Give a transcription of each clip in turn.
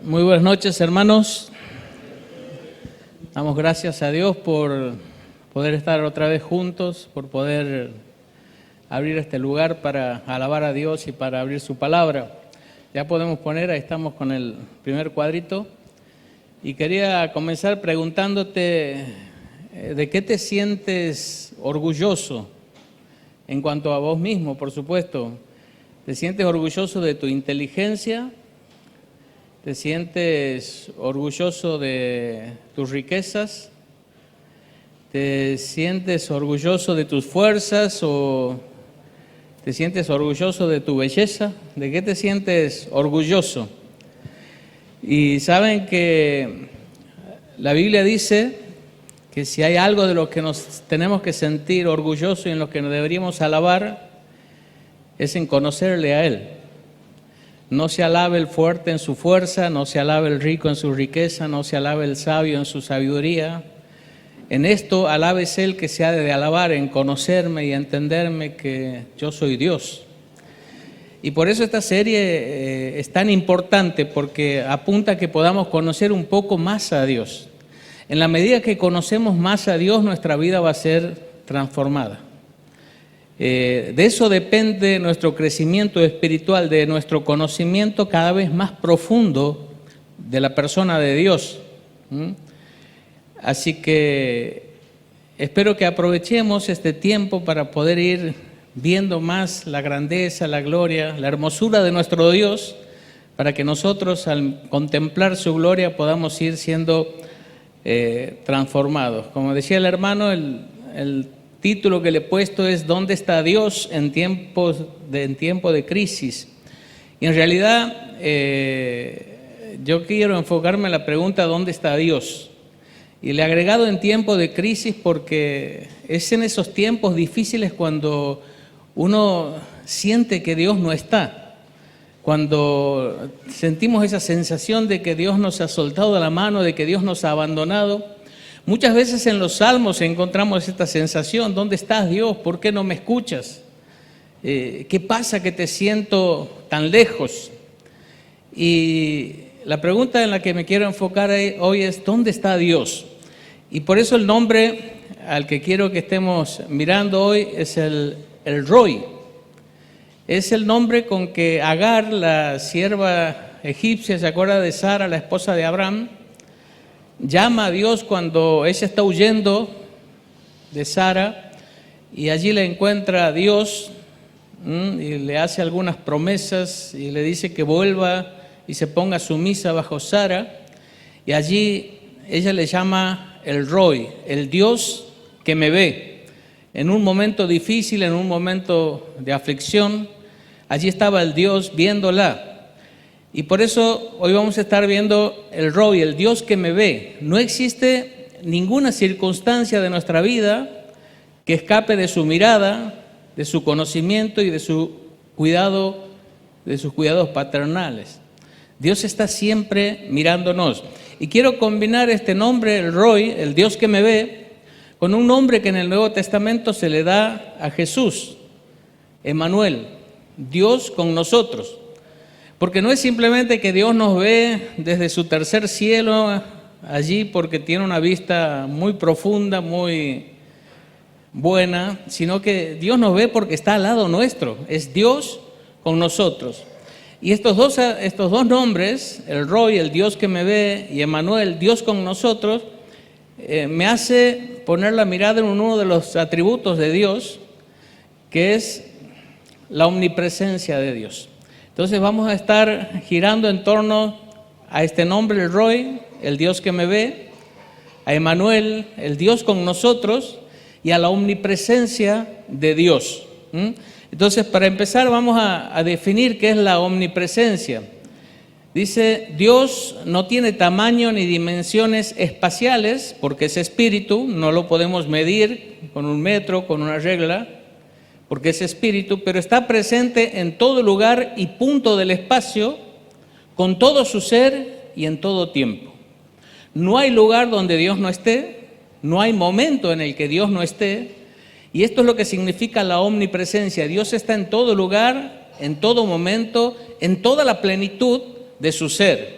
Muy buenas noches, hermanos. Damos gracias a Dios por poder estar otra vez juntos, por poder abrir este lugar para alabar a Dios y para abrir su palabra. Ya podemos poner, ahí estamos con el primer cuadrito. Y quería comenzar preguntándote, ¿de qué te sientes orgulloso? En cuanto a vos mismo, por supuesto. ¿Te sientes orgulloso de tu inteligencia? ¿Te sientes orgulloso de tus riquezas? ¿Te sientes orgulloso de tus fuerzas o te sientes orgulloso de tu belleza? ¿De qué te sientes orgulloso? Y saben que la Biblia dice que si hay algo de lo que nos tenemos que sentir orgullosos y en lo que nos deberíamos alabar, es en conocerle a Él. No se alabe el fuerte en su fuerza, no se alabe el rico en su riqueza, no se alabe el sabio en su sabiduría. En esto alabes el que se ha de alabar, en conocerme y entenderme que yo soy Dios. Y por eso esta serie es tan importante, porque apunta a que podamos conocer un poco más a Dios. En la medida que conocemos más a Dios, nuestra vida va a ser transformada. De eso depende nuestro crecimiento espiritual, de nuestro conocimiento cada vez más profundo de la persona de Dios. Así que espero que aprovechemos este tiempo para poder ir viendo más la grandeza, la gloria, la hermosura de nuestro Dios, para que nosotros al contemplar su gloria podamos ir siendo transformados. Como decía el hermano, el título que le he puesto es ¿Dónde está Dios en tiempo de crisis? Y en realidad yo quiero enfocarme en la pregunta ¿dónde está Dios? Y le he agregado en tiempo de crisis porque es en esos tiempos difíciles cuando uno siente que Dios no está, cuando sentimos esa sensación de que Dios nos ha soltado de la mano, de que Dios nos ha abandonado. Muchas veces en los salmos encontramos esta sensación, ¿dónde estás, Dios? ¿Por qué no me escuchas? ¿Qué pasa que te siento tan lejos? Y la pregunta en la que me quiero enfocar hoy es, ¿dónde está Dios? Y por eso el nombre al que quiero que estemos mirando hoy es el Roi. Es el nombre con que Agar, la sierva egipcia, se acuerda de Sara, la esposa de Abraham, llama a Dios cuando ella está huyendo de Sara y allí le encuentra a Dios y le hace algunas promesas y le dice que vuelva y se ponga sumisa bajo Sara, y allí ella le llama el Roi, el Dios que me ve. En un momento difícil, en un momento de aflicción, allí estaba el Dios viéndola. Y por eso hoy vamos a estar viendo el Roi, el Dios que me ve. No existe ninguna circunstancia de nuestra vida que escape de su mirada, de su conocimiento y de su cuidado, de sus cuidados paternales. Dios está siempre mirándonos. Y quiero combinar este nombre, el Roi, el Dios que me ve, con un nombre que en el Nuevo Testamento se le da a Jesús, Emmanuel, Dios con nosotros. Porque no es simplemente que Dios nos ve desde su tercer cielo allí porque tiene una vista muy profunda, muy buena, sino que Dios nos ve porque está al lado nuestro, es Dios con nosotros. Y estos dos nombres, el Roi, el Dios que me ve, y Emmanuel, Dios con nosotros, me hace poner la mirada en uno de los atributos de Dios, que es la omnipresencia de Dios. Entonces vamos a estar girando en torno a este nombre, el Roi, el Dios que me ve, a Emmanuel, el Dios con nosotros, y a la omnipresencia de Dios. Entonces, para empezar, vamos a definir qué es la omnipresencia. Dice, Dios no tiene tamaño ni dimensiones espaciales, porque es espíritu, no lo podemos medir con un metro, con una regla, porque es espíritu, pero está presente en todo lugar y punto del espacio, con todo su ser y en todo tiempo. No hay lugar donde Dios no esté, no hay momento en el que Dios no esté, y esto es lo que significa la omnipresencia. Dios está en todo lugar, en todo momento, en toda la plenitud de su ser.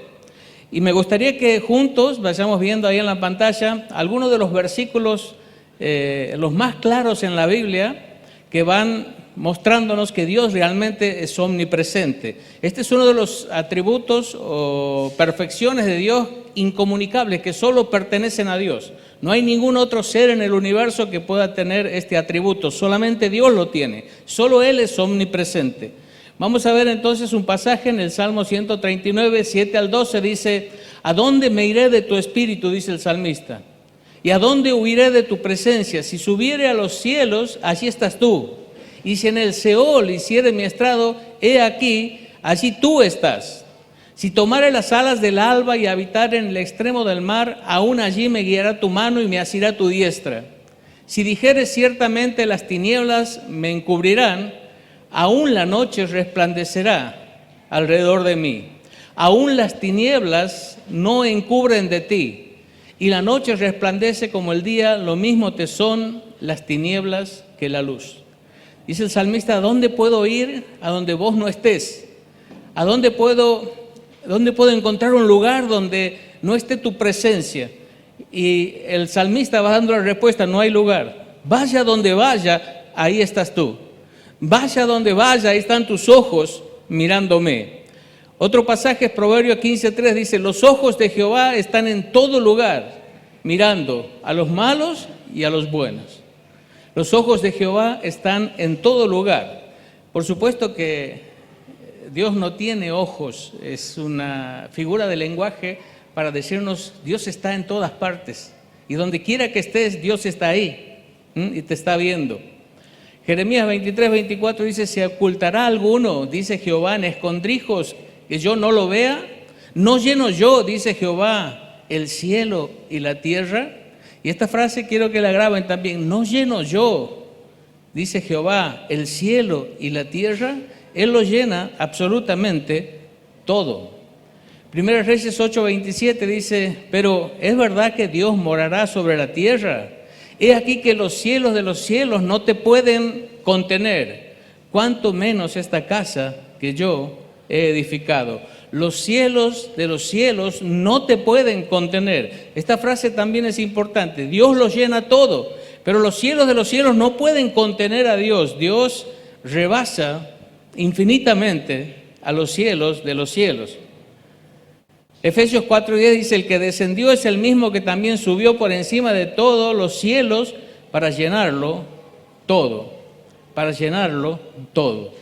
Y me gustaría que juntos vayamos viendo ahí en la pantalla algunos de los versículos, los más claros en la Biblia, que van mostrándonos que Dios realmente es omnipresente. Este es uno de los atributos o perfecciones de Dios incomunicables que solo pertenecen a Dios. No hay ningún otro ser en el universo que pueda tener este atributo, solamente Dios lo tiene, solo Él es omnipresente. Vamos a ver entonces un pasaje en el Salmo 139, 7 al 12, dice: ¿A dónde me iré de tu espíritu?, dice el salmista, ¿y a dónde huiré de tu presencia? Si subiere a los cielos, allí estás tú, y si en el Seol hiciere mi estrado, he aquí, allí tú estás. Si tomare las alas del alba y habitare en el extremo del mar, aún allí me guiará tu mano y me asirá tu diestra. Si dijere ciertamente las tinieblas me encubrirán, aún la noche resplandecerá alrededor de mí. Aún las tinieblas no encubren de ti, y la noche resplandece como el día, lo mismo te son las tinieblas que la luz. Dice el salmista: ¿a dónde puedo ir a donde vos no estés? ¿A dónde puedo encontrar un lugar donde no esté tu presencia? Y el salmista va dando la respuesta: no hay lugar. Vaya donde vaya, ahí estás tú. Vaya donde vaya, ahí están tus ojos mirándome. Otro pasaje es Proverbios 15:3, dice: los ojos de Jehová están en todo lugar, mirando a los malos y a los buenos. Los ojos de Jehová están en todo lugar. Por supuesto que Dios no tiene ojos, es una figura de lenguaje para decirnos: Dios está en todas partes, y donde quiera que estés, Dios está ahí, y te está viendo. Jeremías 23:24 dice: ¿se ocultará alguno, dice Jehová, en escondrijos, que yo no lo vea? ¿No lleno yo, dice Jehová, el cielo y la tierra? Y esta frase quiero que la graben también: ¿no lleno yo, dice Jehová, el cielo y la tierra? Él lo llena absolutamente todo. Primera Reyes 8:27 dice: pero ¿es verdad que Dios morará sobre la tierra? He aquí que los cielos de los cielos no te pueden contener, cuanto menos esta casa que yo he edificado. Los cielos de los cielos no te pueden contener. Esta frase también es importante. Dios lo llena todo, pero los cielos de los cielos no pueden contener a Dios. Dios rebasa infinitamente a los cielos de los cielos. Efesios 4:10 dice: el que descendió es el mismo que también subió por encima de todos los cielos para llenarlo todo, para llenarlo todo.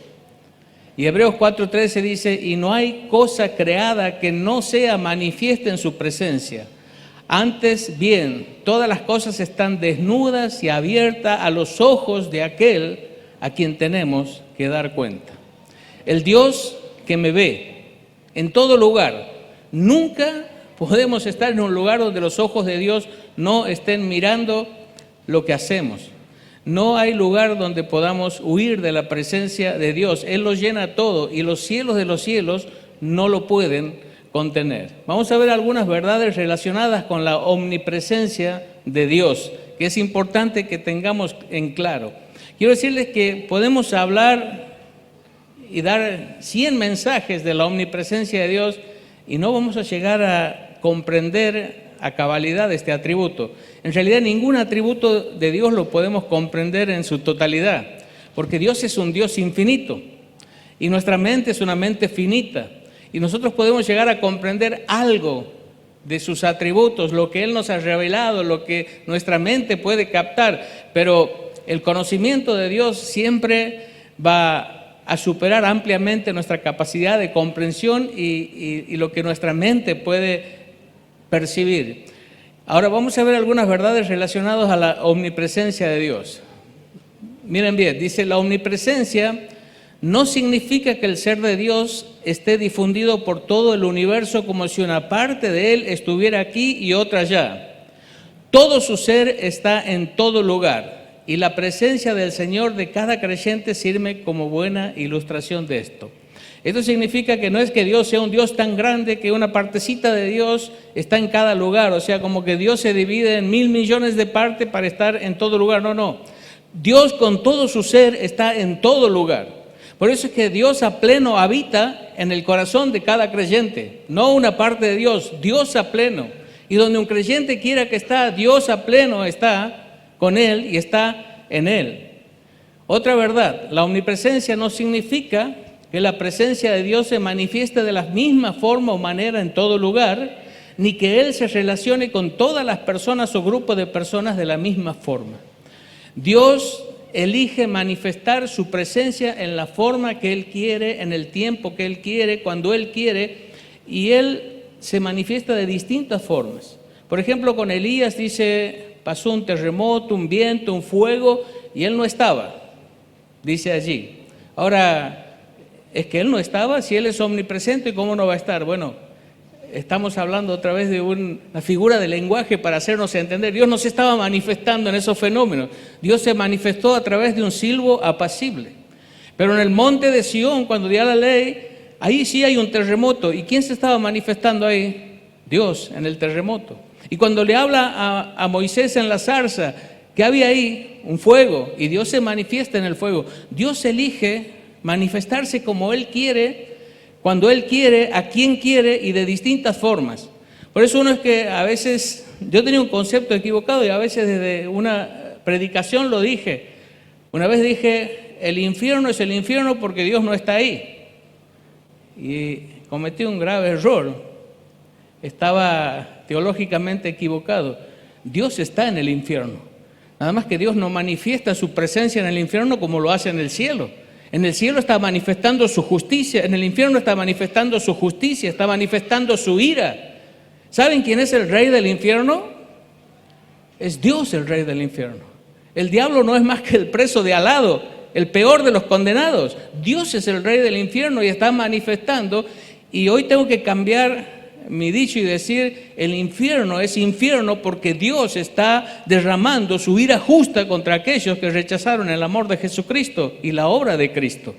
Y Hebreos 4:13 dice: y no hay cosa creada que no sea manifiesta en su presencia. Antes bien, todas las cosas están desnudas y abiertas a los ojos de aquel a quien tenemos que dar cuenta. El Dios que me ve en todo lugar. Nunca podemos estar en un lugar donde los ojos de Dios no estén mirando lo que hacemos. No hay lugar donde podamos huir de la presencia de Dios. Él lo llena todo y los cielos de los cielos no lo pueden contener. Vamos a ver algunas verdades relacionadas con la omnipresencia de Dios, que es importante que tengamos en claro. Quiero decirles que podemos hablar y dar 100 mensajes de la omnipresencia de Dios y no vamos a llegar a comprender a cabalidad este atributo. En realidad ningún atributo de Dios lo podemos comprender en su totalidad, porque Dios es un Dios infinito y nuestra mente es una mente finita, y nosotros podemos llegar a comprender algo de sus atributos, lo que Él nos ha revelado, lo que nuestra mente puede captar, pero el conocimiento de Dios siempre va a superar ampliamente nuestra capacidad de comprensión y lo que nuestra mente puede percibir. Ahora vamos a ver algunas verdades relacionadas a la omnipresencia de Dios. Miren bien, dice: la omnipresencia no significa que el ser de Dios esté difundido por todo el universo como si una parte de Él estuviera aquí y otra allá. Todo su ser está en todo lugar. Y la presencia del Señor de cada creyente sirve como buena ilustración de esto. Esto significa que no es que Dios sea un Dios tan grande que una partecita de Dios está en cada lugar, o sea, como que Dios se divide en 1.000 millones de partes para estar en todo lugar. No. Dios con todo su ser está en todo lugar. Por eso es que Dios a pleno habita en el corazón de cada creyente, no una parte de Dios, Dios a pleno. Y donde un creyente quiera que está, Dios a pleno está con él y está en él. Otra verdad, la omnipresencia no significa que la presencia de Dios se manifieste de la misma forma o manera en todo lugar, ni que Él se relacione con todas las personas o grupos de personas de la misma forma. Dios elige manifestar su presencia en la forma que Él quiere, en el tiempo que Él quiere, cuando Él quiere, y Él se manifiesta de distintas formas. Por ejemplo, con Elías dice, pasó un terremoto, un viento, un fuego, y Él no estaba, dice allí. Ahora, es que Él no estaba, si Él es omnipresente, ¿cómo no va a estar? Bueno, estamos hablando otra vez de una figura de lenguaje para hacernos entender. Dios no se estaba manifestando en esos fenómenos. Dios se manifestó a través de un silbo apacible. Pero en el monte de Sión, cuando dio la ley, ahí sí hay un terremoto. ¿Y quién se estaba manifestando ahí? Dios en el terremoto. Y cuando le habla a Moisés en la zarza, ¿qué había ahí? Un fuego. Y Dios se manifiesta en el fuego. Dios elige manifestarse como Él quiere, cuando Él quiere, a quien quiere y de distintas formas. Por eso uno es que a veces, yo tenía un concepto equivocado y a veces desde una predicación lo dije. Una vez dije, el infierno es el infierno porque Dios no está ahí. Y cometí un grave error. Estaba teológicamente equivocado. Dios está en el infierno. Nada más que Dios no manifiesta su presencia en el infierno como lo hace en el cielo. En el cielo está manifestando su justicia, en el infierno está manifestando su justicia, está manifestando su ira. ¿Saben quién es el rey del infierno? Es Dios el rey del infierno. El diablo no es más que el preso de al lado, el peor de los condenados. Dios es el rey del infierno y está manifestando. Y hoy tengo que cambiar mi dicho y decir, el infierno es infierno porque Dios está derramando su ira justa contra aquellos que rechazaron el amor de Jesucristo y la obra de Cristo.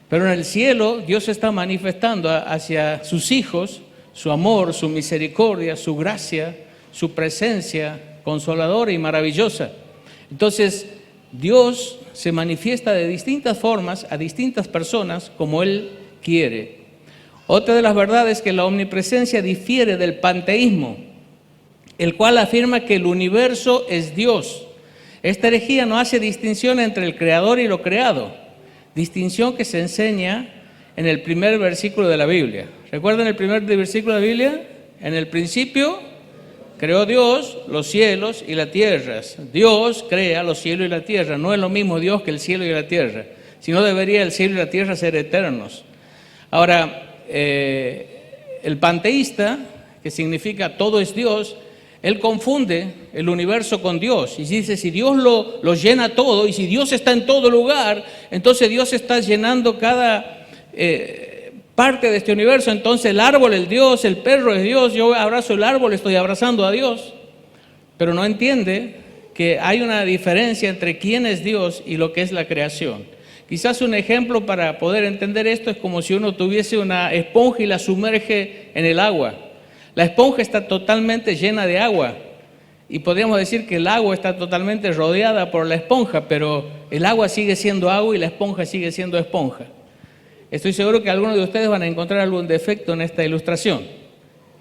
Pero en el cielo Dios está manifestando hacia sus hijos su amor, su misericordia, su gracia, su presencia consoladora y maravillosa. Entonces Dios se manifiesta de distintas formas a distintas personas como Él quiere. Otra de las verdades es que la omnipresencia difiere del panteísmo, el cual afirma que el universo es Dios. Esta herejía no hace distinción entre el creador y lo creado, distinción que se enseña en el primer versículo de la Biblia. ¿Recuerdan el primer versículo de la Biblia? En el principio creó Dios los cielos y la tierra. Dios crea los cielos y la tierra. No es lo mismo Dios que el cielo y la tierra, sino debería el cielo y la tierra ser eternos. Ahora, el panteísta, que significa todo es Dios, él confunde el universo con Dios y dice, si Dios lo llena todo y si Dios está en todo lugar, entonces Dios está llenando cada parte de este universo. Entonces el árbol es Dios, el perro es Dios, yo abrazo el árbol, estoy abrazando a Dios. Pero no entiende que hay una diferencia entre quién es Dios y lo que es la creación. Quizás un ejemplo para poder entender esto es como si uno tuviese una esponja y la sumerge en el agua. La esponja está totalmente llena de agua y podríamos decir que el agua está totalmente rodeada por la esponja, pero el agua sigue siendo agua y la esponja sigue siendo esponja. Estoy seguro que algunos de ustedes van a encontrar algún defecto en esta ilustración.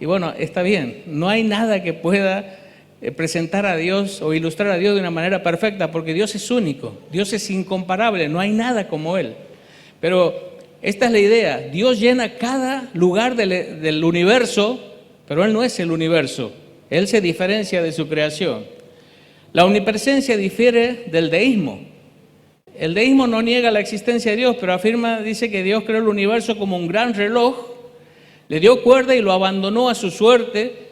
Y bueno, está bien, no hay nada que pueda presentar a Dios o ilustrar a Dios de una manera perfecta, porque Dios es único, Dios es incomparable, no hay nada como Él. Pero esta es la idea, Dios llena cada lugar del universo, pero Él no es el universo, Él se diferencia de su creación. La omnipresencia difiere del deísmo. El deísmo no niega la existencia de Dios, pero dice que Dios creó el universo como un gran reloj, le dio cuerda y lo abandonó a su suerte.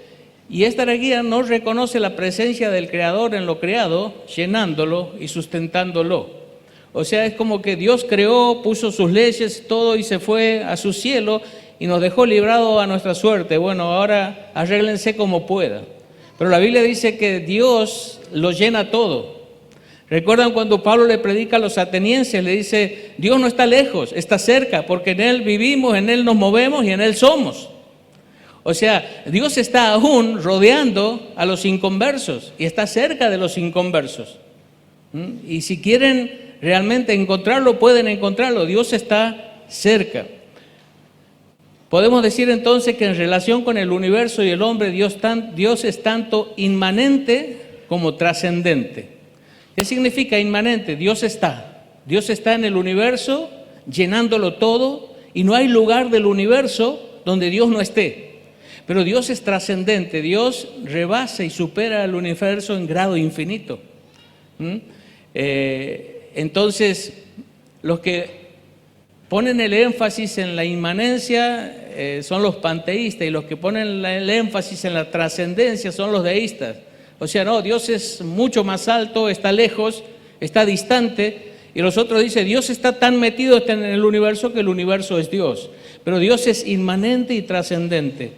Y esta herejía no reconoce la presencia del Creador en lo creado, llenándolo y sustentándolo. O sea, es como que Dios creó, puso sus leyes, todo y se fue a su cielo y nos dejó librado a nuestra suerte. Bueno, ahora arréglense como puedan. Pero la Biblia dice que Dios lo llena todo. ¿Recuerdan cuando Pablo le predica a los atenienses? Le dice, Dios no está lejos, está cerca, porque en Él vivimos, en Él nos movemos y en Él somos. O sea, Dios está aún rodeando a los inconversos y está cerca de los inconversos. Y si quieren realmente encontrarlo, pueden encontrarlo. Dios está cerca. Podemos decir entonces que en relación con el universo y el hombre, Dios es tanto inmanente como trascendente. ¿Qué significa inmanente? Dios está en el universo, llenándolo todo, y no hay lugar del universo donde Dios no esté. Pero Dios es trascendente, Dios rebasa y supera al universo en grado infinito. Entonces, los que ponen el énfasis en la inmanencia son los panteístas, y los que ponen el énfasis en la trascendencia son los deístas. O sea, no, Dios es mucho más alto, está lejos, está distante, y los otros dicen, Dios está tan metido en el universo que el universo es Dios. Pero Dios es inmanente y trascendente.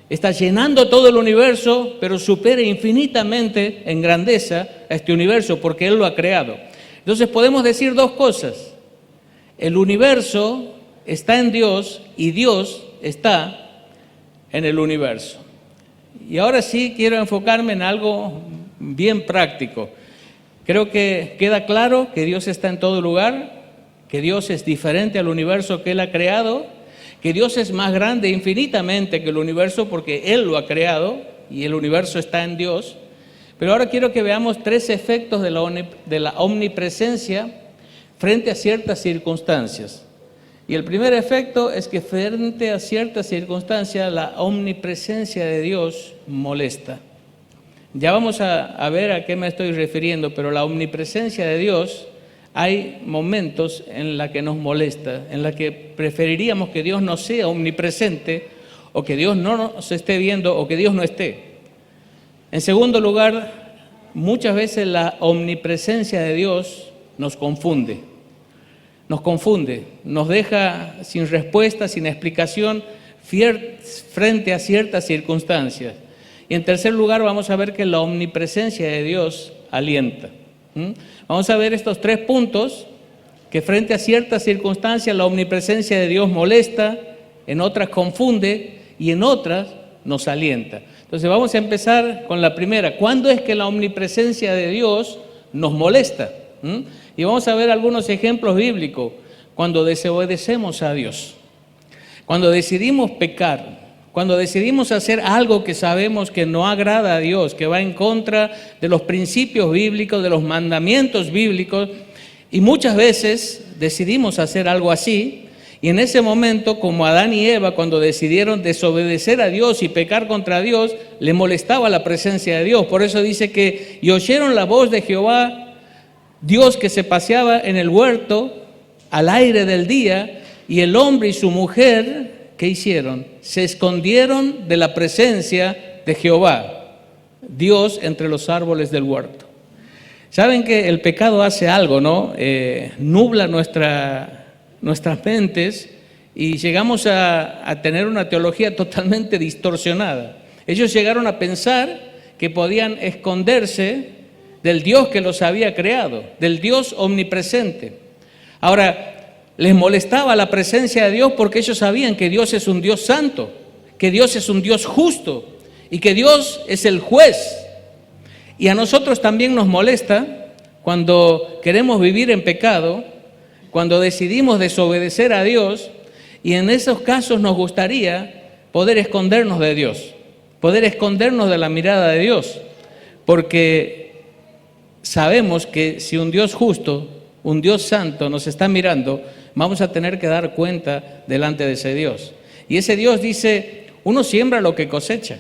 Está llenando todo el universo, pero supera infinitamente en grandeza a este universo porque Él lo ha creado. Entonces podemos decir dos cosas. El universo está en Dios y Dios está en el universo. Y ahora sí quiero enfocarme en algo bien práctico. Creo que queda claro que Dios está en todo lugar, que Dios es diferente al universo que Él ha creado, que Dios es más grande infinitamente que el universo porque Él lo ha creado y el universo está en Dios. Pero ahora quiero que veamos tres efectos de la omnipresencia frente a ciertas circunstancias. Y el primer efecto es que frente a ciertas circunstancias la omnipresencia de Dios molesta. Ya vamos a ver a qué me estoy refiriendo, pero la omnipresencia de Dios, hay momentos en la que nos molesta, en la que preferiríamos que Dios no sea omnipresente, o que Dios no nos esté viendo, o que Dios no esté. En segundo lugar, muchas veces la omnipresencia de Dios nos confunde, nos deja sin respuesta, sin explicación frente a ciertas circunstancias. Y en tercer lugar vamos a ver que la omnipresencia de Dios alienta. Vamos a ver estos tres puntos, que frente a ciertas circunstancias la omnipresencia de Dios molesta, en otras confunde y en otras nos alienta. Entonces vamos a empezar con la primera. ¿Cuándo es que la omnipresencia de Dios nos molesta? Y vamos a ver algunos ejemplos bíblicos. Cuando desobedecemos a Dios, cuando decidimos pecar, cuando decidimos hacer algo que sabemos que no agrada a Dios, que va en contra de los principios bíblicos, de los mandamientos bíblicos, y muchas veces decidimos hacer algo así, y en ese momento, como Adán y Eva, cuando decidieron desobedecer a Dios y pecar contra Dios, le molestaba la presencia de Dios. Por eso dice que y oyeron la voz de Jehová, Dios que se paseaba en el huerto al aire del día, y el hombre y su mujer, ¿qué hicieron? Se escondieron de la presencia de Jehová, Dios entre los árboles del huerto. Saben que el pecado hace algo, ¿no? Nubla nuestras mentes y llegamos a tener una teología totalmente distorsionada. Ellos llegaron a pensar que podían esconderse del Dios que los había creado, del Dios omnipresente. Ahora, les molestaba la presencia de Dios porque ellos sabían que Dios es un Dios santo, que Dios es un Dios justo y que Dios es el juez. Y a nosotros también nos molesta cuando queremos vivir en pecado, cuando decidimos desobedecer a Dios, y en esos casos nos gustaría poder escondernos de Dios, poder escondernos de la mirada de Dios, porque sabemos que si un Dios justo, un Dios santo nos está mirando, vamos a tener que dar cuenta delante de ese Dios. Y ese Dios dice, uno siembra lo que cosecha.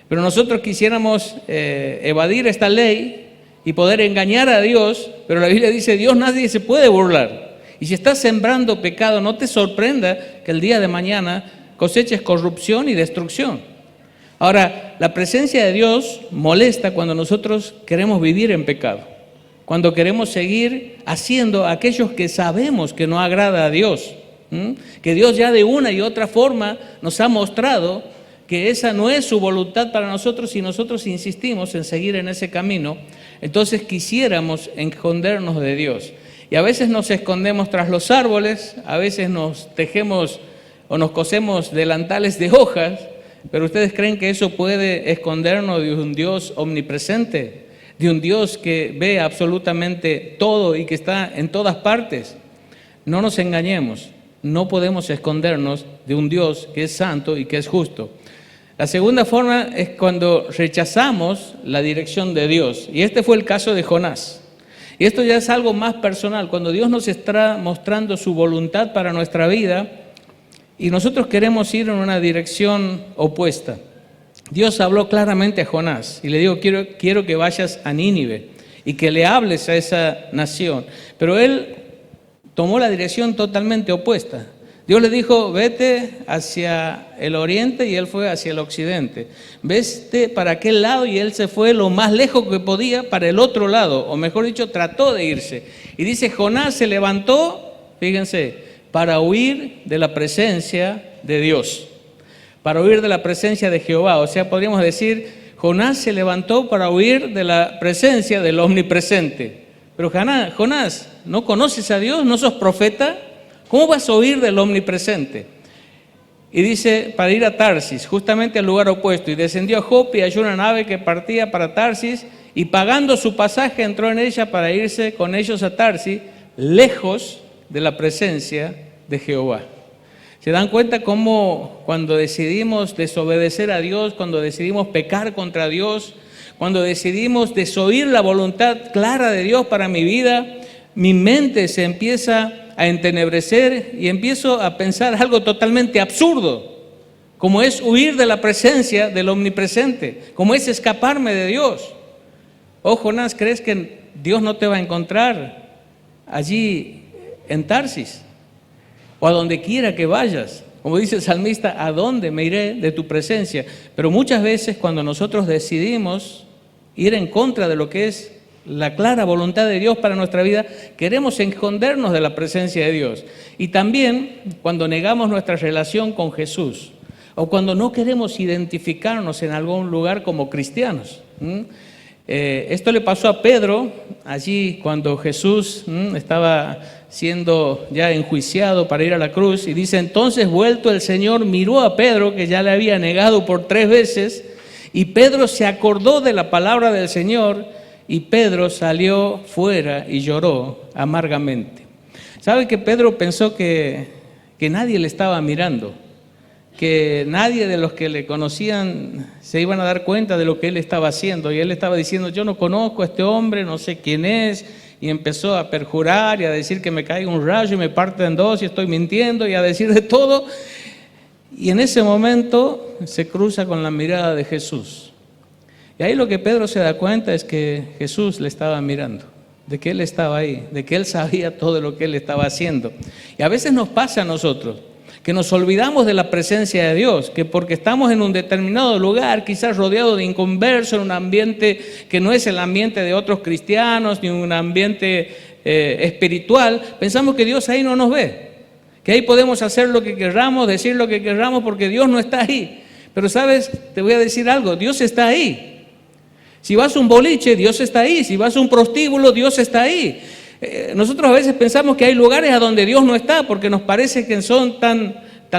Pero nosotros quisiéramos evadir esta ley y poder engañar a Dios, pero la Biblia dice, Dios nadie se puede burlar. Y si estás sembrando pecado, no te sorprenda que el día de mañana coseches corrupción y destrucción. Ahora, la presencia de Dios molesta cuando nosotros queremos vivir en pecado, cuando queremos seguir haciendo aquellos que sabemos que no agrada a Dios, que Dios ya de una y otra forma nos ha mostrado que esa no es su voluntad para nosotros, y nosotros insistimos en seguir en ese camino. Entonces quisiéramos escondernos de Dios, y a veces nos escondemos tras los árboles, a veces nos tejemos o nos cosemos delantales de hojas, pero ¿ustedes creen que eso puede escondernos de un Dios omnipresente? de un Dios que ve absolutamente todo y que está en todas partes. No nos engañemos, no podemos escondernos de un Dios que es santo y que es justo. La segunda forma es cuando rechazamos la dirección de Dios, y este fue el caso de Jonás. Y esto ya es algo más personal, cuando Dios nos está mostrando su voluntad para nuestra vida y nosotros queremos ir en una dirección opuesta. Dios habló claramente a Jonás y le dijo, quiero que vayas a Nínive y que le hables a esa nación. Pero él tomó la dirección totalmente opuesta. Dios le dijo, vete hacia el oriente y él fue hacia el occidente. Vete para aquel lado y él se fue lo más lejos que podía para el otro lado, o mejor dicho, trató de irse. Y dice, Jonás se levantó, fíjense, para huir de la presencia de Dios, para huir de la presencia de Jehová. O sea, podríamos decir, Jonás se levantó para huir de la presencia del omnipresente. Pero Jonás, ¿no conoces a Dios? ¿No sos profeta? ¿Cómo vas a huir del omnipresente? Y dice, para ir a Tarsis, justamente al lugar opuesto. Y descendió a Jope y halló una nave que partía para Tarsis, y pagando su pasaje entró en ella para irse con ellos a Tarsis, lejos de la presencia de Jehová. ¿Se dan cuenta cómo cuando decidimos desobedecer a Dios, cuando decidimos pecar contra Dios, cuando decidimos desoír la voluntad clara de Dios para mi vida, mi mente se empieza a entenebrecer y empiezo a pensar algo totalmente absurdo, como es huir de la presencia del omnipresente, como es escaparme de Dios? Oh, Jonás, ¿crees que Dios no te va a encontrar allí en Tarsis o a donde quiera que vayas? Como dice el salmista, ¿a dónde me iré de tu presencia? Pero muchas veces cuando nosotros decidimos ir en contra de lo que es la clara voluntad de Dios para nuestra vida, queremos escondernos de la presencia de Dios. Y también cuando negamos nuestra relación con Jesús, o cuando no queremos identificarnos en algún lugar como cristianos. Esto le pasó a Pedro allí cuando Jesús estaba siendo ya enjuiciado para ir a la cruz, y dice, entonces vuelto el Señor miró a Pedro, que ya le había negado por 3 veces, y Pedro se acordó de la palabra del Señor, y Pedro salió fuera y lloró amargamente. ¿Sabe que Pedro pensó que nadie le estaba mirando? Que nadie de los que le conocían se iban a dar cuenta de lo que él estaba haciendo. Y él estaba diciendo, yo no conozco a este hombre, no sé quién es. Y empezó a perjurar y a decir que me caiga un rayo y me parte en 2 y estoy mintiendo y a decir de todo. Y en ese momento se cruza con la mirada de Jesús. Y ahí lo que Pedro se da cuenta es que Jesús le estaba mirando, de que Él estaba ahí, de que Él sabía todo lo que Él estaba haciendo. Y a veces nos pasa a nosotros, que nos olvidamos de la presencia de Dios, que porque estamos en un determinado lugar, quizás rodeado de inconversos, en un ambiente que no es el ambiente de otros cristianos, ni un ambiente espiritual, pensamos que Dios ahí no nos ve, que ahí podemos hacer lo que querramos, decir lo que querramos, porque Dios no está ahí. Pero sabes, te voy a decir algo, Dios está ahí. Si vas a un boliche, Dios está ahí. Si vas a un prostíbulo, Dios está ahí. Nosotros a veces pensamos que hay lugares a donde Dios no está porque nos parece que son tan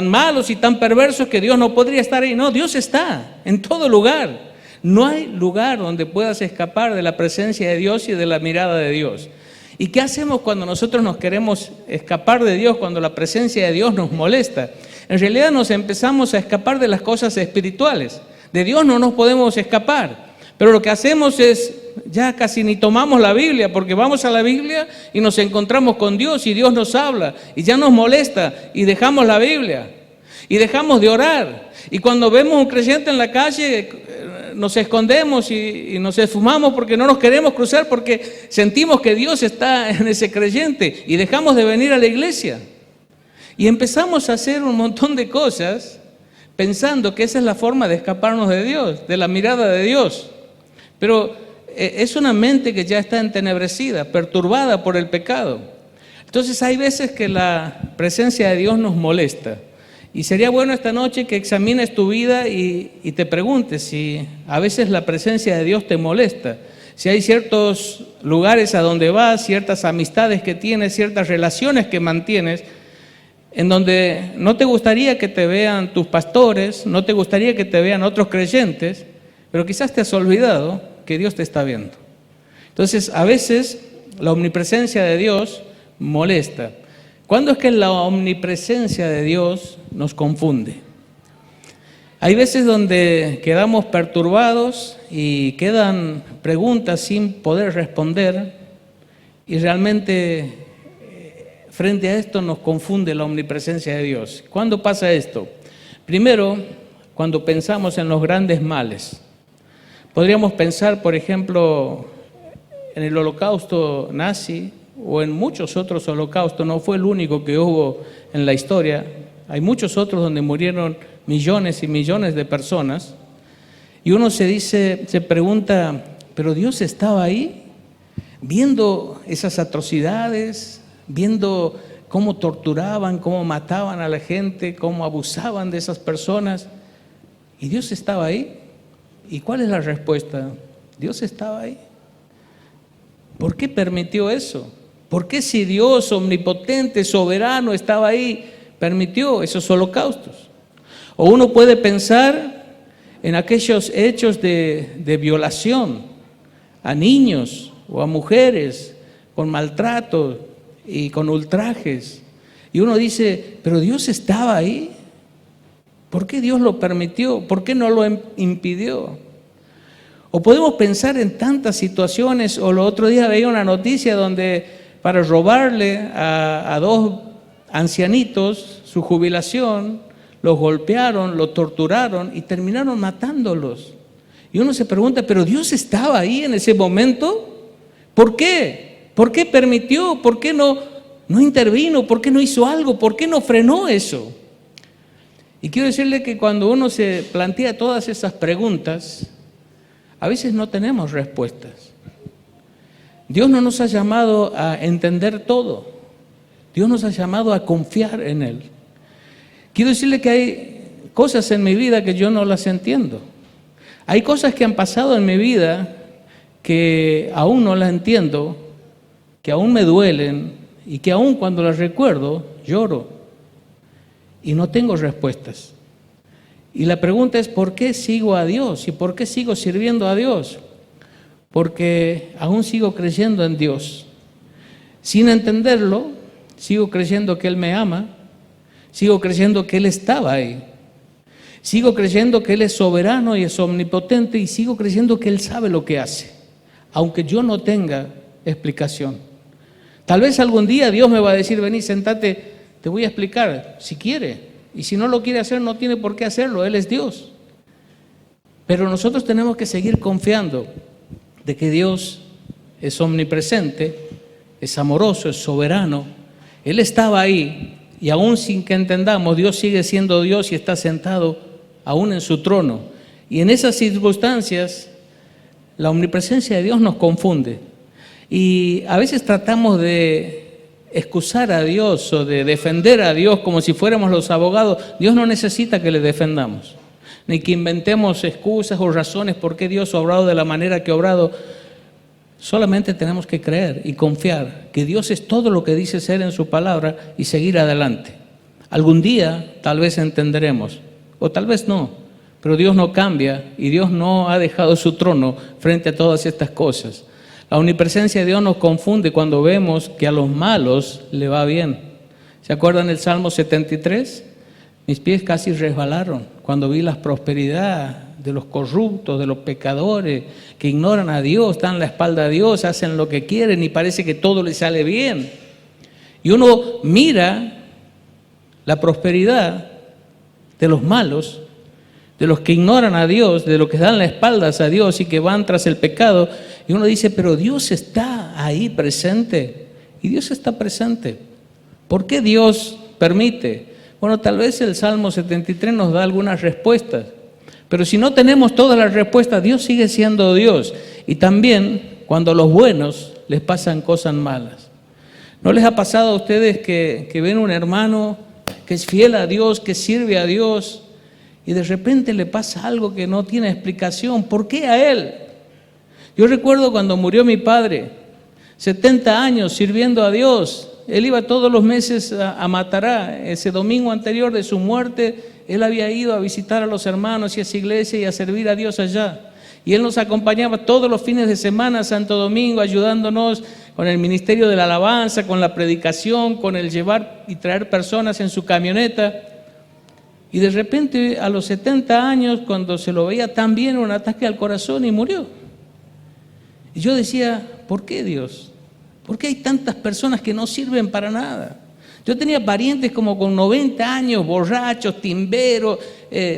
malos y tan perversos que Dios no podría estar ahí. No, Dios está en todo lugar. No hay lugar donde puedas escapar de la presencia de Dios y de la mirada de Dios. ¿Y qué hacemos cuando nosotros nos queremos escapar de Dios, cuando la presencia de Dios nos molesta? En realidad nos empezamos a escapar de las cosas espirituales. De Dios no nos podemos escapar. Pero lo que hacemos es, ya casi ni tomamos la Biblia, porque vamos a la Biblia y nos encontramos con Dios y Dios nos habla y ya nos molesta y dejamos la Biblia y dejamos de orar. Y cuando vemos un creyente en la calle, nos escondemos y nos esfumamos porque no nos queremos cruzar, porque sentimos que Dios está en ese creyente y dejamos de venir a la iglesia. Y empezamos a hacer un montón de cosas pensando que esa es la forma de escaparnos de Dios, de la mirada de Dios. Pero es una mente que ya está entenebrecida, perturbada por el pecado. Entonces hay veces que la presencia de Dios nos molesta. Y sería bueno esta noche que examines tu vida y te preguntes si a veces la presencia de Dios te molesta. Si hay ciertos lugares a donde vas, ciertas amistades que tienes, ciertas relaciones que mantienes, en donde no te gustaría que te vean tus pastores, no te gustaría que te vean otros creyentes, pero quizás te has olvidado que Dios te está viendo. Entonces, a veces la omnipresencia de Dios molesta. ¿Cuándo es que la omnipresencia de Dios nos confunde? Hay veces donde quedamos perturbados y quedan preguntas sin poder responder y realmente frente a esto nos confunde la omnipresencia de Dios. ¿Cuándo pasa esto? Primero, cuando pensamos en los grandes males. Podríamos pensar, por ejemplo, en el holocausto nazi o en muchos otros holocaustos. No fue el único que hubo en la historia. Hay muchos otros donde murieron millones y millones de personas. Y uno se pregunta, ¿pero Dios estaba ahí? Viendo esas atrocidades, viendo cómo torturaban, cómo mataban a la gente, cómo abusaban de esas personas. ¿Y Dios estaba ahí? ¿Y cuál es la respuesta? Dios estaba ahí. ¿Por qué permitió eso? ¿Por qué si Dios omnipotente, soberano, estaba ahí, permitió esos holocaustos? O uno puede pensar en aquellos hechos de violación a niños o a mujeres con maltrato y con ultrajes. Y uno dice, ¿pero Dios estaba ahí? ¿Por qué Dios lo permitió? ¿Por qué no lo impidió? O podemos pensar en tantas situaciones, o el otro día veía una noticia donde para robarle a dos ancianitos su jubilación, los golpearon, los torturaron y terminaron matándolos. Y uno se pregunta, ¿pero Dios estaba ahí en ese momento? ¿Por qué? ¿Por qué permitió? ¿Por qué no intervino? ¿Por qué no hizo algo? ¿Por qué no frenó eso? Y quiero decirle que cuando uno se plantea todas esas preguntas, a veces no tenemos respuestas. Dios no nos ha llamado a entender todo. Dios nos ha llamado a confiar en Él. Quiero decirle que hay cosas en mi vida que yo no las entiendo. Hay cosas que han pasado en mi vida que aún no las entiendo, que aún me duelen y que aún cuando las recuerdo lloro y no tengo respuestas. Y la pregunta es, ¿por qué sigo a Dios? ¿Y por qué sigo sirviendo a Dios? Porque aún sigo creyendo en Dios. Sin entenderlo, sigo creyendo que Él me ama, sigo creyendo que Él estaba ahí, sigo creyendo que Él es soberano y es omnipotente y sigo creyendo que Él sabe lo que hace, aunque yo no tenga explicación. Tal vez algún día Dios me va a decir, vení, sentate, te voy a explicar, si quiere. Y si no lo quiere hacer, no tiene por qué hacerlo, Él es Dios. Pero nosotros tenemos que seguir confiando de que Dios es omnipresente, es amoroso, es soberano. Él estaba ahí y aún sin que entendamos, Dios sigue siendo Dios y está sentado aún en su trono. Y en esas circunstancias, la omnipresencia de Dios nos confunde. Y a veces tratamos de excusar a Dios o de defender a Dios como si fuéramos los abogados. Dios no necesita que le defendamos, ni que inventemos excusas o razones por qué Dios ha obrado de la manera que ha obrado. Solamente tenemos que creer y confiar que Dios es todo lo que dice ser en su palabra y seguir adelante. Algún día tal vez entenderemos, o tal vez no, pero Dios no cambia y Dios no ha dejado su trono frente a todas estas cosas. La omnipresencia de Dios nos confunde cuando vemos que a los malos le va bien. ¿Se acuerdan del Salmo 73? Mis pies casi resbalaron cuando vi la prosperidad de los corruptos, de los pecadores, que ignoran a Dios, dan la espalda a Dios, hacen lo que quieren y parece que todo les sale bien. Y uno mira la prosperidad de los malos, de los que ignoran a Dios, de los que dan la espalda a Dios y que van tras el pecado, y uno dice, pero Dios está ahí presente, y Dios está presente. ¿Por qué Dios permite? Bueno, tal vez el Salmo 73 nos da algunas respuestas, pero si no tenemos todas las respuestas, Dios sigue siendo Dios. Y también cuando a los buenos les pasan cosas malas. ¿No les ha pasado a ustedes que ven un hermano que es fiel a Dios, que sirve a Dios, y de repente le pasa algo que no tiene explicación? ¿Por qué a él? Yo recuerdo cuando murió mi padre, 70 años sirviendo a Dios. Él iba todos los meses a Matará. Ese domingo anterior de su muerte, él había ido a visitar a los hermanos y a esa iglesia y a servir a Dios allá. Y Él nos acompañaba todos los fines de semana a Santo Domingo, ayudándonos con el ministerio de la alabanza, con la predicación, con el llevar y traer personas en su camioneta. Y de repente, a los 70 años, cuando se lo veía tan bien, un ataque al corazón y murió. Y yo decía, ¿por qué, Dios? ¿Por qué hay tantas personas que no sirven para nada? Yo tenía parientes como con 90 años, borrachos, timberos,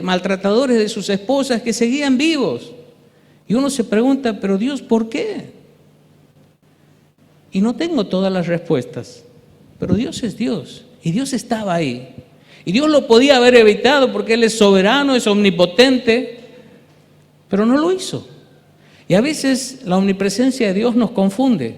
maltratadores de sus esposas que seguían vivos. Y uno se pregunta, pero Dios, ¿por qué? Y no tengo todas las respuestas, pero Dios es Dios y Dios estaba ahí. Y Dios lo podía haber evitado porque Él es soberano, es omnipotente, pero no lo hizo. Y a veces la omnipresencia de Dios nos confunde.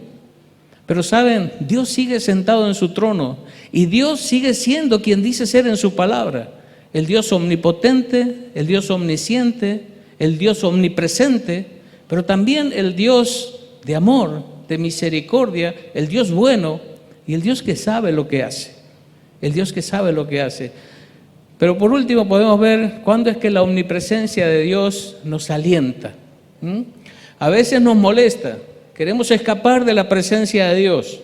Pero saben, Dios sigue sentado en su trono y Dios sigue siendo quien dice ser en su palabra. El Dios omnipotente, el Dios omnisciente, el Dios omnipresente, pero también el Dios de amor, de misericordia, el Dios bueno y el Dios que sabe lo que hace. El Dios que sabe lo que hace. Pero por último podemos ver cuándo es que la omnipresencia de Dios nos alienta. A veces nos molesta. Queremos escapar de la presencia de Dios.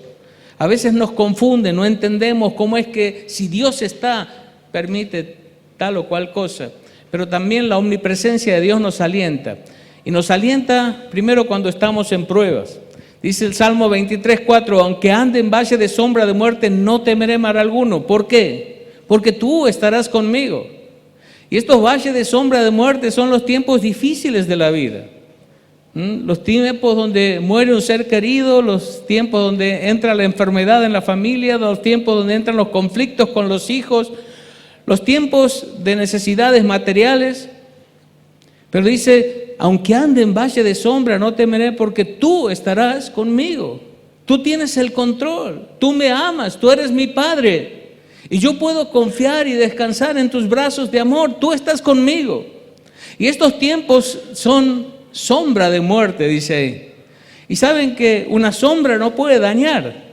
A veces nos confunde, no entendemos cómo es que si Dios está, permite tal o cual cosa. Pero también la omnipresencia de Dios nos alienta. Y nos alienta primero cuando estamos en pruebas. Dice el Salmo 23:4, aunque ande en valle de sombra de muerte, no temeré mal alguno. ¿Por qué? Porque tú estarás conmigo. Y estos valles de sombra de muerte son los tiempos difíciles de la vida. Los tiempos donde muere un ser querido, los tiempos donde entra la enfermedad en la familia, los tiempos donde entran los conflictos con los hijos, los tiempos de necesidades materiales. Pero dice, aunque ande en valle de sombra, no temeré porque tú estarás conmigo. Tú tienes el control, tú me amas, tú eres mi Padre. Y yo puedo confiar y descansar en tus brazos de amor, tú estás conmigo. Y estos tiempos son sombra de muerte, dice ahí. Y saben que una sombra no puede dañar.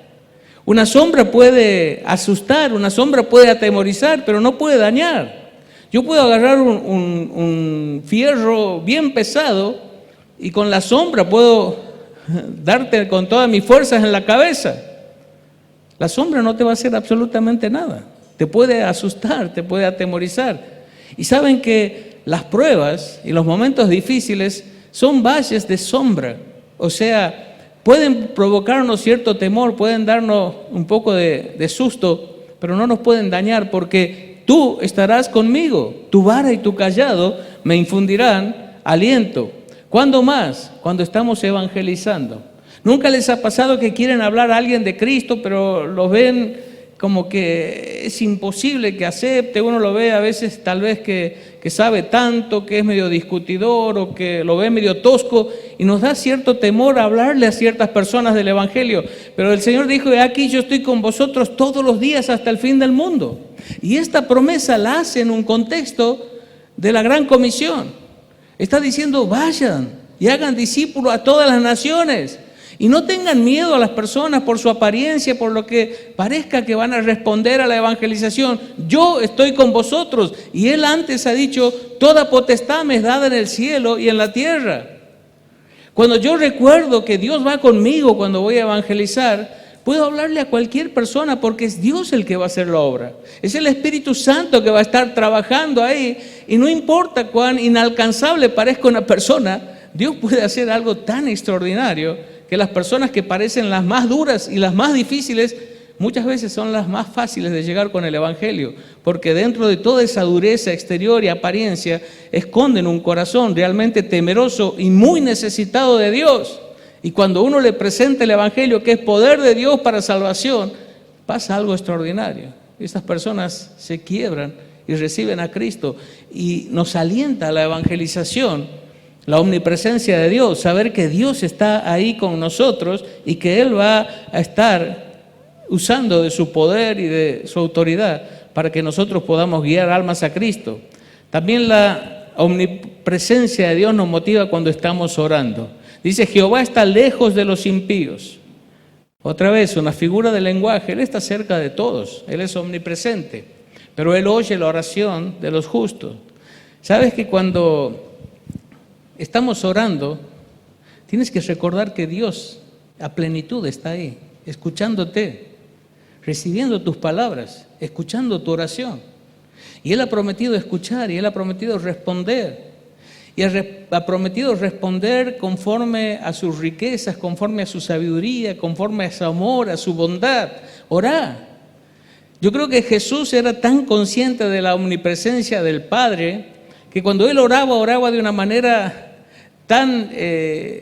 Una sombra puede asustar, una sombra puede atemorizar, pero no puede dañar. Yo puedo agarrar un fierro bien pesado y con la sombra puedo darte con todas mis fuerzas en la cabeza. La sombra no te va a hacer absolutamente nada. Te puede asustar, te puede atemorizar. Y saben que las pruebas y los momentos difíciles son valles de sombra, o sea, pueden provocarnos cierto temor, pueden darnos un poco de susto, pero no nos pueden dañar porque tú estarás conmigo, tu vara y tu callado me infundirán aliento. ¿Cuándo más? Cuando estamos evangelizando. ¿Nunca les ha pasado que quieren hablar a alguien de Cristo, pero lo ven como que es imposible que acepte? Uno lo ve a veces tal vez que sabe tanto, que es medio discutidor o que lo ve medio tosco y nos da cierto temor hablarle a ciertas personas del Evangelio. Pero el Señor dijo, aquí yo estoy con vosotros todos los días hasta el fin del mundo. Y esta promesa la hace en un contexto de la Gran Comisión. Está diciendo, vayan y hagan discípulos a todas las naciones. Y no tengan miedo a las personas por su apariencia, por lo que parezca que van a responder a la evangelización. Yo estoy con vosotros. Y Él antes ha dicho, toda potestad me es dada en el cielo y en la tierra. Cuando yo recuerdo que Dios va conmigo cuando voy a evangelizar, puedo hablarle a cualquier persona porque es Dios el que va a hacer la obra. Es el Espíritu Santo que va a estar trabajando ahí. Y no importa cuán inalcanzable parezca una persona, Dios puede hacer algo tan extraordinario que las personas que parecen las más duras y las más difíciles, muchas veces son las más fáciles de llegar con el Evangelio, porque dentro de toda esa dureza exterior y apariencia, esconden un corazón realmente temeroso y muy necesitado de Dios. Y cuando uno le presenta el Evangelio, que es poder de Dios para salvación, pasa algo extraordinario. Esas personas se quiebran y reciben a Cristo, y nos alienta a la evangelización. La omnipresencia de Dios, saber que Dios está ahí con nosotros y que Él va a estar usando de su poder y de su autoridad para que nosotros podamos guiar almas a Cristo. También la omnipresencia de Dios nos motiva cuando estamos orando. Dice, Jehová está lejos de los impíos. Otra vez, una figura de lenguaje. Él está cerca de todos, Él es omnipresente, pero Él oye la oración de los justos. ¿Sabes que cuando estamos orando, tienes que recordar que Dios a plenitud está ahí, escuchándote, recibiendo tus palabras, escuchando tu oración. Y Él ha prometido escuchar y Él ha prometido responder. Y ha prometido responder conforme a sus riquezas, conforme a su sabiduría, conforme a su amor, a su bondad. Orá. Yo creo que Jesús era tan consciente de la omnipresencia del Padre que cuando Él oraba de una manera tan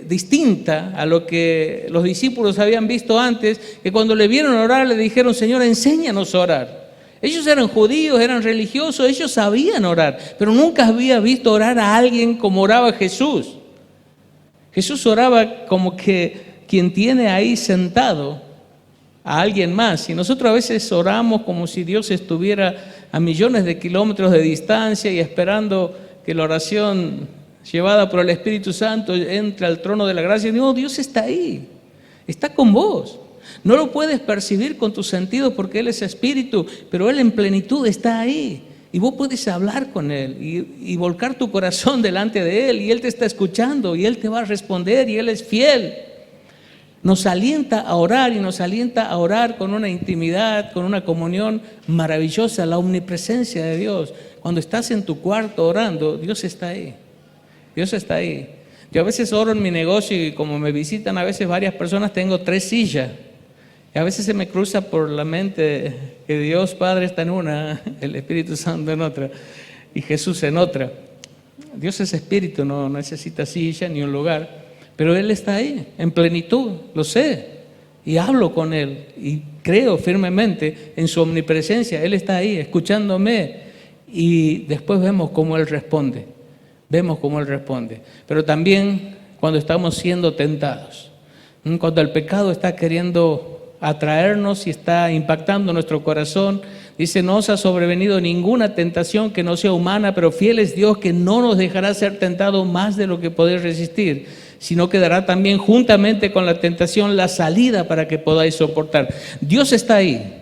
distinta a lo que los discípulos habían visto antes, que cuando le vieron orar le dijeron: Señor, enséñanos a orar. Ellos eran judíos, eran religiosos, ellos sabían orar, pero nunca había visto orar a alguien como oraba Jesús. Jesús oraba como que quien tiene ahí sentado a alguien más. Y nosotros a veces oramos como si Dios estuviera a millones de kilómetros de distancia y esperando que la oración llevada por el Espíritu Santo entre al trono de la gracia. No, Dios está ahí, está con vos. No lo puedes percibir con tus sentidos porque Él es Espíritu, pero Él en plenitud está ahí. Y vos puedes hablar con Él y volcar tu corazón delante de Él, y Él te está escuchando y Él te va a responder y Él es fiel. Nos alienta a orar y nos alienta a orar con una intimidad, con una comunión maravillosa, la omnipresencia de Dios. Cuando estás en tu cuarto orando, Dios está ahí. Dios está ahí. Yo a veces oro en mi negocio y como me visitan a veces varias personas, tengo 3 sillas. Y a veces se me cruza por la mente que Dios Padre está en una, el Espíritu Santo en otra y Jesús en otra. Dios es Espíritu, no necesita silla ni un lugar, pero Él está ahí, en plenitud, lo sé. Y hablo con Él y creo firmemente en su omnipresencia. Él está ahí escuchándome y después vemos cómo Él responde. Vemos cómo Él responde. Pero también cuando estamos siendo tentados, cuando el pecado está queriendo atraernos y está impactando nuestro corazón, dice: no os ha sobrevenido ninguna tentación que no sea humana, pero fiel es Dios, que no nos dejará ser tentados más de lo que podéis resistir, sino que dará también juntamente con la tentación la salida para que podáis soportar. Dios está ahí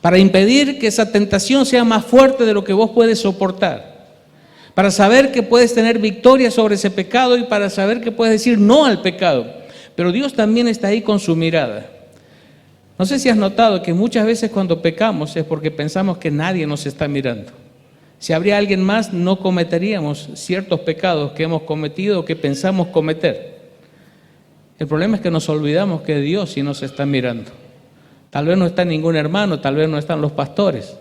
para impedir que esa tentación sea más fuerte de lo que vos puedes soportar, para saber que puedes tener victoria sobre ese pecado y para saber que puedes decir no al pecado. Pero Dios también está ahí con su mirada. No sé si has notado que muchas veces cuando pecamos es porque pensamos que nadie nos está mirando. Si habría alguien más, no cometeríamos ciertos pecados que hemos cometido o que pensamos cometer. El problema es que nos olvidamos que Dios sí nos está mirando. Tal vez no está ningún hermano, tal vez no están los pastores,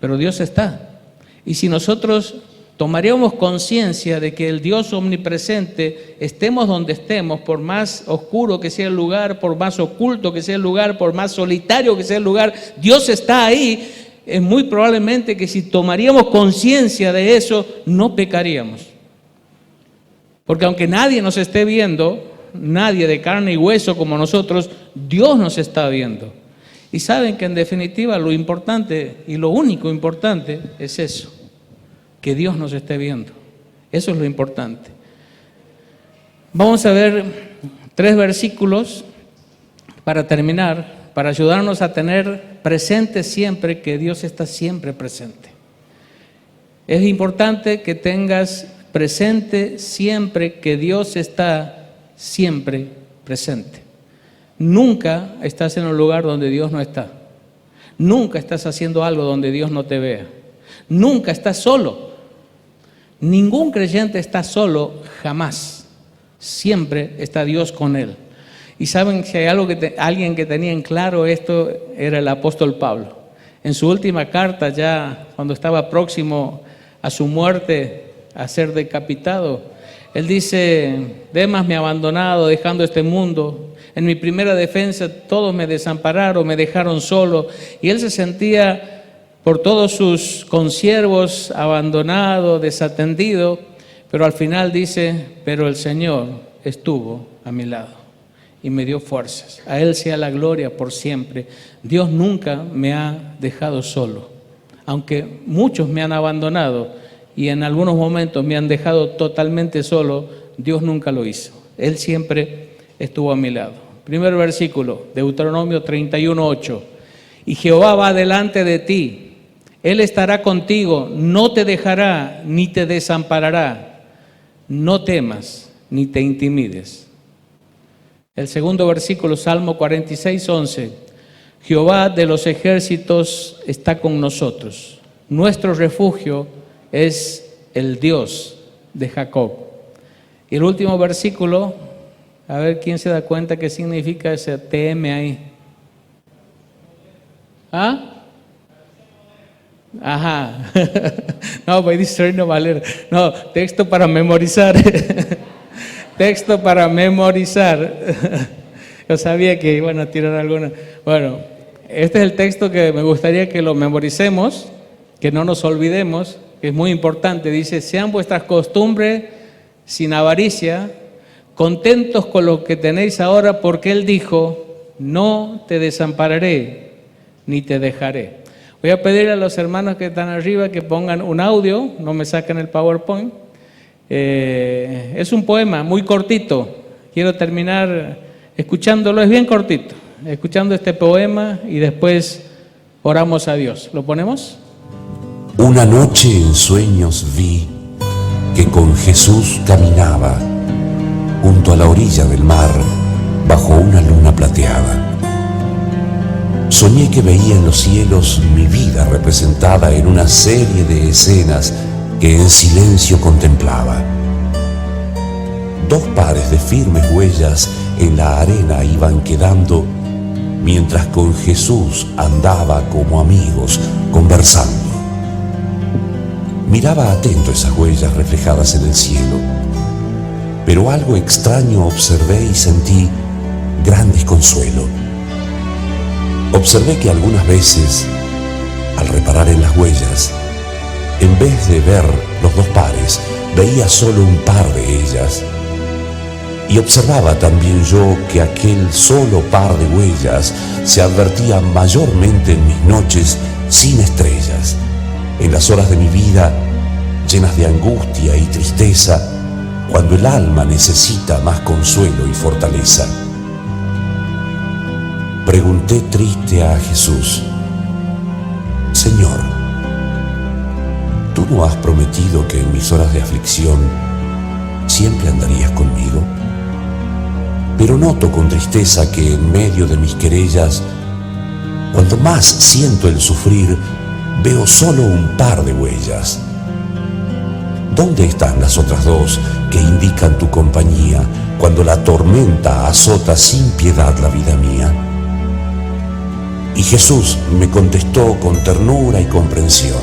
pero Dios está. Y si nosotros tomaríamos conciencia de que el Dios omnipresente, estemos donde estemos, por más oscuro que sea el lugar, por más oculto que sea el lugar, por más solitario que sea el lugar, Dios está ahí, es muy probablemente que si tomaríamos conciencia de eso, no pecaríamos. Porque aunque nadie nos esté viendo, nadie de carne y hueso como nosotros, Dios nos está viendo. Y saben que en definitiva lo importante y lo único importante es eso, que Dios nos esté viendo. Eso es lo importante. Vamos a ver 3 versículos para terminar, para ayudarnos a tener presente siempre que Dios está siempre presente. Es importante que tengas presente siempre que Dios está siempre presente. Nunca estás en un lugar donde Dios no está. Nunca estás haciendo algo donde Dios no te vea. Nunca estás solo. Ningún creyente está solo, jamás. Siempre está Dios con él. Y saben, si hay alguien que tenía en claro esto, era el apóstol Pablo. En su última carta, ya cuando estaba próximo a su muerte, a ser decapitado, él dice: Demas me ha abandonado dejando este mundo. En mi primera defensa todos me desampararon, me dejaron solo. Y él se sentía por todos sus consiervos abandonado, desatendido, pero al final dice: pero el Señor estuvo a mi lado y me dio fuerzas. A Él sea la gloria por siempre. Dios nunca me ha dejado solo, aunque muchos me han abandonado y en algunos momentos me han dejado totalmente solo. Dios nunca lo hizo. Él siempre estuvo a mi lado. Primer versículo, Deuteronomio 31:8. Y Jehová va delante de ti, Él estará contigo, no te dejará ni te desamparará. no temas ni te intimides. El segundo versículo, Salmo 46, 11. Jehová de los ejércitos está con nosotros. Nuestro refugio es el Dios de Jacob. Y el último versículo, a ver quién se da cuenta qué significa ese TM ahí. ¿Ah? Ajá. No, pues dice no valer. No, texto para memorizar. Texto para memorizar. Yo sabía que iban a tirar alguna. Bueno, este es el texto que me gustaría que lo memoricemos, que no nos olvidemos, que es muy importante. Dice, sean vuestras costumbres sin avaricia, contentos con lo que tenéis ahora, porque Él dijo, no te desampararé, ni te dejaré. Voy a pedir a los hermanos que están arriba que pongan un audio, no me saquen el PowerPoint. Es un poema muy cortito, quiero terminar escuchándolo, es bien cortito, escuchando este poema y después oramos a Dios. ¿Lo ponemos? Una noche en sueños vi que con Jesús caminaba junto a la orilla del mar bajo una luna plateada. Soñé que veía en los cielos mi vida representada en una serie de escenas que en silencio contemplaba. Dos pares de firmes huellas en la arena iban quedando mientras con Jesús andaba como amigos conversando. Miraba atento esas huellas reflejadas en el cielo, pero algo extraño observé y sentí gran desconsuelo. Observé que algunas veces, al reparar en las huellas, en vez de ver los dos pares, veía solo un par de ellas. Y observaba también yo que aquel solo par de huellas se advertía mayormente en mis noches sin estrellas, en las horas de mi vida llenas de angustia y tristeza, cuando el alma necesita más consuelo y fortaleza. Pregunté triste a Jesús, Señor, ¿tú no has prometido que en mis horas de aflicción siempre andarías conmigo? Pero noto con tristeza que en medio de mis querellas, cuanto más siento el sufrir, veo solo un par de huellas. ¿Dónde están las otras dos que indican tu compañía cuando la tormenta azota sin piedad la vida mía? Y Jesús me contestó con ternura y comprensión.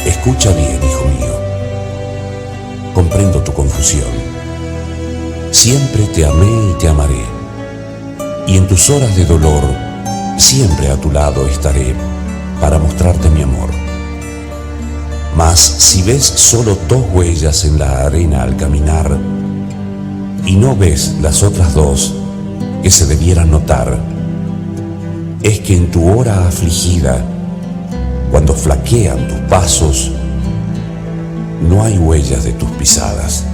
Escucha bien, hijo mío. Comprendo tu confusión. Siempre te amé y te amaré. Y en tus horas de dolor, siempre a tu lado estaré para mostrarte mi amor. Mas si ves solo dos huellas en la arena al caminar y no ves las otras dos que se debieran notar, es que en tu hora afligida, cuando flaquean tus pasos, no hay huellas de tus pisadas,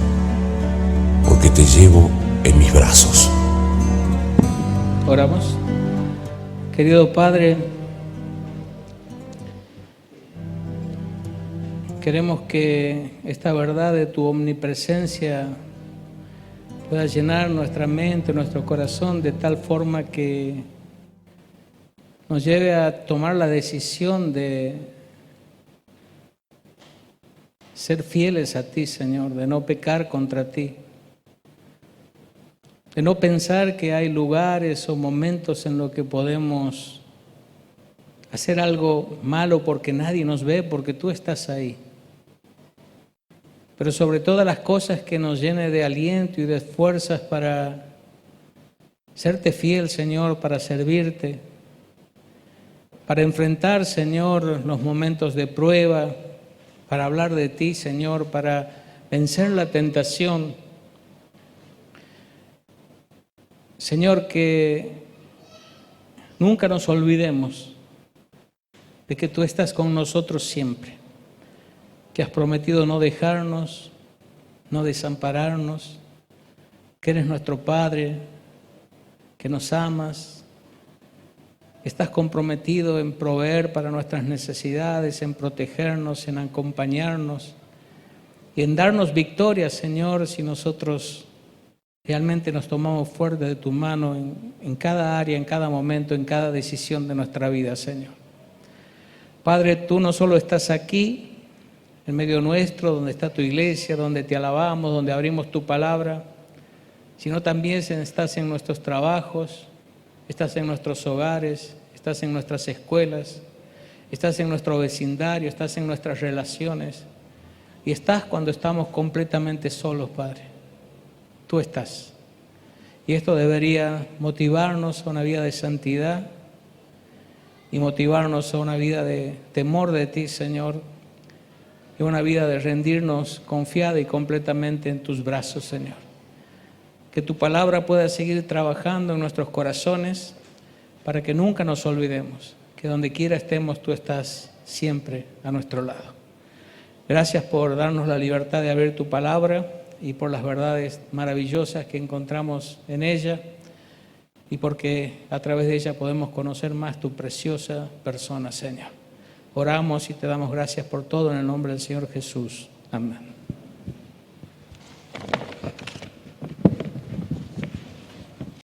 porque te llevo en mis brazos. Oramos. Querido Padre, queremos que esta verdad de tu omnipresencia pueda llenar nuestra mente, nuestro corazón, de tal forma que nos lleve a tomar la decisión de ser fieles a ti, Señor, de no pecar contra ti, de no pensar que hay lugares o momentos en los que podemos hacer algo malo porque nadie nos ve, porque tú estás ahí. Pero sobre todas las cosas, que nos llene de aliento y de fuerzas para serte fiel, Señor, para servirte, para enfrentar, Señor, los momentos de prueba, para hablar de ti, Señor, para vencer la tentación. Señor, que nunca nos olvidemos de que tú estás con nosotros siempre, que has prometido no dejarnos, no desampararnos, que eres nuestro Padre, que nos amas. Estás comprometido en proveer para nuestras necesidades, en protegernos, en acompañarnos. y en darnos victoria, Señor, si nosotros realmente nos tomamos fuerte de tu mano en cada área, en cada momento, en cada decisión de nuestra vida, Señor. Padre, tú no solo estás aquí, en medio nuestro, donde está tu iglesia, donde te alabamos, donde abrimos tu palabra, sino también estás en nuestros trabajos, estás en nuestros hogares, estás en nuestras escuelas, estás en nuestro vecindario, estás en nuestras relaciones y estás cuando estamos completamente solos, Padre. Tú estás. Y esto debería motivarnos a una vida de santidad y motivarnos a una vida de temor de ti, Señor, y una vida de rendirnos confiada y completamente en tus brazos, Señor. Que tu palabra pueda seguir trabajando en nuestros corazones para que nunca nos olvidemos que donde quiera estemos, tú estás siempre a nuestro lado. Gracias por darnos la libertad de abrir tu palabra y por las verdades maravillosas que encontramos en ella y porque a través de ella podemos conocer más tu preciosa persona, Señor. Oramos y te damos gracias por todo en el nombre del Señor Jesús. Amén.